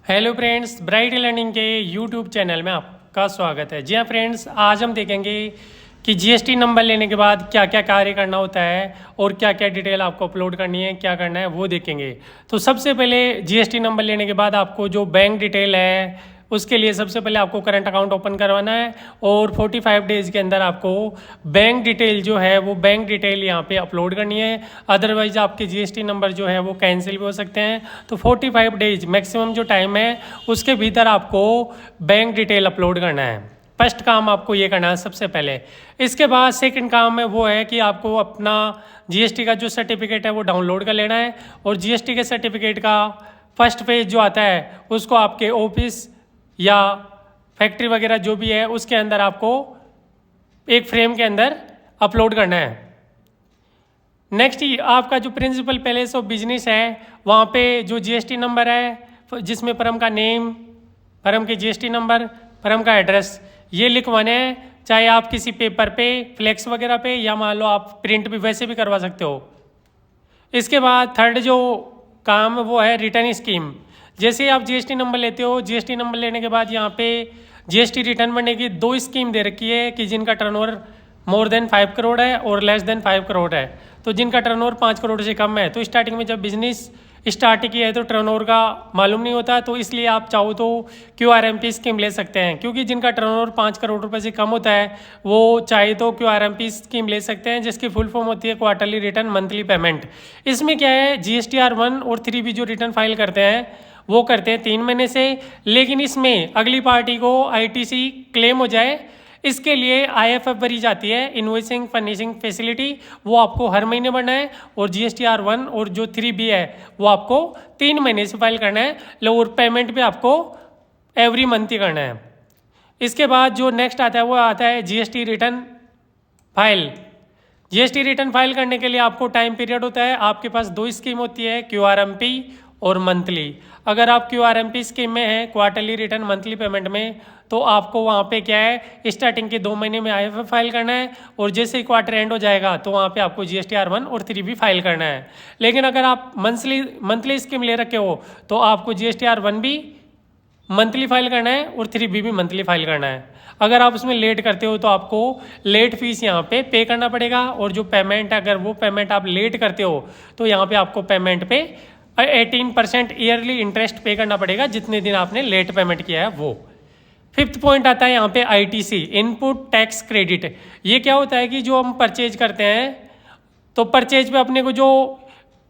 Hello friends, bright learning के YouTube channel में आपका स्वागत है। जी हाँ फ्रेंड्स, आज हम देखेंगे कि जीएसटी नंबर लेने के बाद क्या क्या कार्य करना होता है और क्या क्या डिटेल आपको अपलोड करनी है, क्या करना है वो देखेंगे। तो सबसे पहले जीएसटी नंबर लेने के बाद आपको जो बैंक डिटेल है उसके लिए सबसे पहले आपको करंट अकाउंट ओपन करवाना है और 45 डेज़ के अंदर आपको बैंक डिटेल जो है वो बैंक डिटेल यहाँ पे अपलोड करनी है। अदरवाइज आपके जीएसटी नंबर जो है वो कैंसिल भी हो सकते हैं। तो 45 डेज मैक्सिमम जो टाइम है उसके भीतर आपको बैंक डिटेल अपलोड करना है। फर्स्ट काम आपको ये करना है सबसे पहले। इसके बाद सेकंड काम है वो है कि आपको अपना जीएसटी का जो सर्टिफिकेट है वो डाउनलोड कर लेना है और जीएसटी के सर्टिफिकेट का फर्स्ट पेज जो आता है उसको आपके ऑफिस या फैक्ट्री वगैरह जो भी है उसके अंदर आपको एक फ्रेम के अंदर अपलोड करना है। नेक्स्ट आपका जो प्रिंसिपल पैलेस ऑफ बिजनेस है वहाँ पे जो जीएसटी नंबर है जिसमें फर्म का नेम, फर्म के जीएसटी नंबर, फर्म का एड्रेस ये लिखवाने हैं। चाहे आप किसी पेपर पे, फ्लेक्स वगैरह पे या मान लो आप प्रिंट भी वैसे भी करवा सकते हो। इसके बाद थर्ड जो काम है वो है रिटर्न स्कीम। जैसे आप जीएसटी नंबर लेते हो, जीएसटी नंबर लेने के बाद यहाँ पे जीएसटी रिटर्न भरने की दो स्कीम दे रखी है कि जिनका टर्नओवर मोर देन 5 करोड़ है और लेस देन 5 करोड़ है। तो जिनका टर्नओवर 5 करोड़ से कम है, तो स्टार्टिंग में जब बिजनेस स्टार्ट किया है तो टर्नओवर का मालूम नहीं होता, तो इसलिए आप चाहो तो QRMP स्कीम ले सकते हैं। क्योंकि जिनका टर्नओवर 5 करोड़ रुपए से कम होता है वो चाहे तो QRMP स्कीम ले सकते हैं, जिसकी फुल फॉर्म होती है क्वार्टरली रिटर्न मंथली पेमेंट। इसमें क्या है, GSTR 1 और 3 भी जो रिटर्न फाइल करते हैं वो करते हैं 3 महीने से, लेकिन इसमें अगली पार्टी को ITC क्लेम हो जाए इसके लिए IFF भरी जाती है, इन्वॉइसिंग फर्निशिंग फैसिलिटी, वो आपको हर महीने भरना है। और GSTR 1 और जो 3B है वो आपको 3 महीने से फाइल करना है। और पेमेंट भी आपको एवरी मंथ ही करना है। इसके बाद जो नेक्स्ट आता है वो आता है GST return file. GST return file करने के लिए आपको टाइम पीरियड होता है। आपके पास दो स्कीम होती है, QRMP और मंथली। अगर आप QRMP स्कीम में हैं, क्वार्टरली रिटर्न मंथली पेमेंट में, तो आपको वहाँ पे क्या है, स्टार्टिंग के 2 महीने में IFF फाइल करना है और जैसे ही क्वार्टर एंड हो जाएगा तो वहाँ पे आपको GSTR 1 और 3 भी फाइल करना है। लेकिन अगर आप मंथली स्कीम ले रखे हो तो आपको GSTR 1 भी मंथली फाइल करना है और 3B भी मंथली फाइल करना है। अगर आप उसमें लेट करते हो तो आपको लेट फीस यहाँ पे पे करना पड़ेगा। और जो पेमेंट, अगर वो पेमेंट आप लेट करते हो तो यहाँ पे आपको पेमेंट पे 18% ईयरली इंटरेस्ट पे करना पड़ेगा, जितने दिन आपने लेट पेमेंट किया है वो। फिफ्थ पॉइंट आता है यहाँ पे ITC, इनपुट टैक्स क्रेडिट। ये क्या होता है कि जो हम परचेज करते हैं तो परचेज पे अपने को जो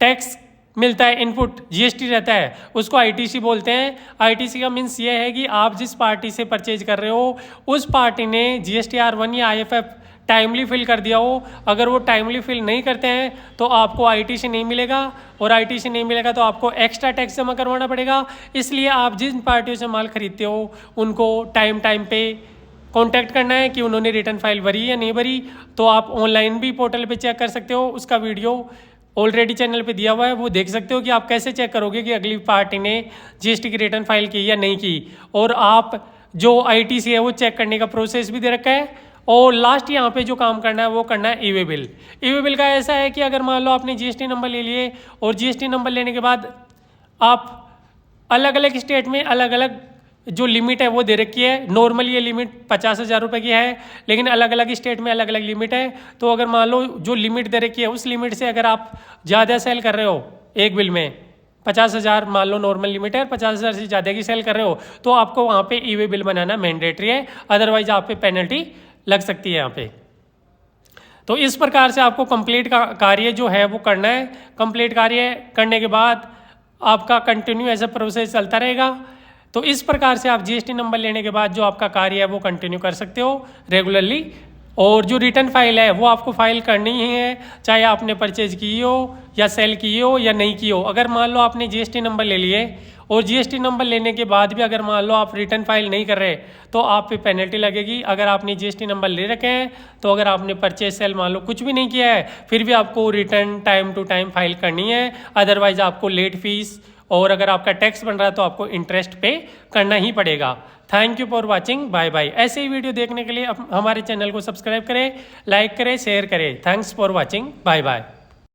टैक्स मिलता है, इनपुट GST रहता है, उसको ITC बोलते हैं। ITC का मीन्स ये है कि आप जिस पार्टी से परचेज कर रहे हो उस पार्टी ने GSTR 1 या IFF टाइमली फिल कर दिया हो। अगर वो टाइमली फिल नहीं करते हैं तो आपको ITC नहीं मिलेगा, और ITC नहीं मिलेगा तो आपको एक्स्ट्रा टैक्स जमा करवाना पड़ेगा। इसलिए आप जिन पार्टियों से माल खरीदते हो उनको टाइम पे कांटेक्ट करना है कि उन्होंने रिटर्न फाइल भरी या नहीं भरी। तो आप ऑनलाइन भी पोर्टल पे चेक कर सकते हो, उसका वीडियो ऑलरेडी चैनल पे दिया हुआ है, वो देख सकते हो कि आप कैसे चेक करोगे कि अगली पार्टी ने GST की रिटर्न फाइल की या नहीं की। और आप जो ITC है वो चेक करने का प्रोसेस भी दे रखा है। और लास्ट यहाँ पे जो काम करना है वो करना है ई-वे बिल। ई-वे बिल का ऐसा है कि अगर मान लो आपने GST नंबर ले लिए और GST नंबर लेने के बाद आप अलग अलग स्टेट में अलग अलग जो लिमिट है वो दे रखी है। नॉर्मली ये लिमिट 50,000 रुपये की है, लेकिन अलग अलग स्टेट में अलग अलग लिमिट है। तो अगर मान लो जो लिमिट दे रखी है उस लिमिट से अगर आप ज़्यादा सेल कर रहे हो एक बिल में, 50,000 मान लो नॉर्मल लिमिट है, 50,000 से ज़्यादा की सेल कर रहे हो तो आपको वहाँ पे ई-वे बिल बनाना मैंडेटरी है, अदरवाइज आप पे पेनल्टी लग सकती है यहाँ पे। तो इस प्रकार से आपको कंप्लीट का कार्य जो है वो करना है। कंप्लीट कार्य करने के बाद आपका कंटिन्यू ऐसा प्रोसेस चलता रहेगा। तो इस प्रकार से आप GST नंबर लेने के बाद जो आपका कार्य है वो कंटिन्यू कर सकते हो रेगुलरली। और जो रिटर्न फाइल है वो आपको फाइल करनी ही है, चाहे आपने परचेज की हो या सेल की हो या नहीं की हो। अगर मान लो आपने GST नंबर ले लिए और GST नंबर लेने के बाद भी अगर मान लो आप रिटर्न फाइल नहीं कर रहे तो आप पे पेनल्टी लगेगी। अगर आपने GST नंबर ले रखे हैं तो अगर आपने परचेज सेल मान लो कुछ भी नहीं किया है फिर भी आपको return time to time file करनी है, अदरवाइज आपको लेट फीस और अगर आपका टैक्स बन रहा है तो आपको इंटरेस्ट पे करना ही पड़ेगा। Thank you for watching, bye bye. ऐसे ही वीडियो देखने के लिए हमारे चैनल को सब्सक्राइब करें, लाइक करें, शेयर करें। Thanks for watching, bye bye.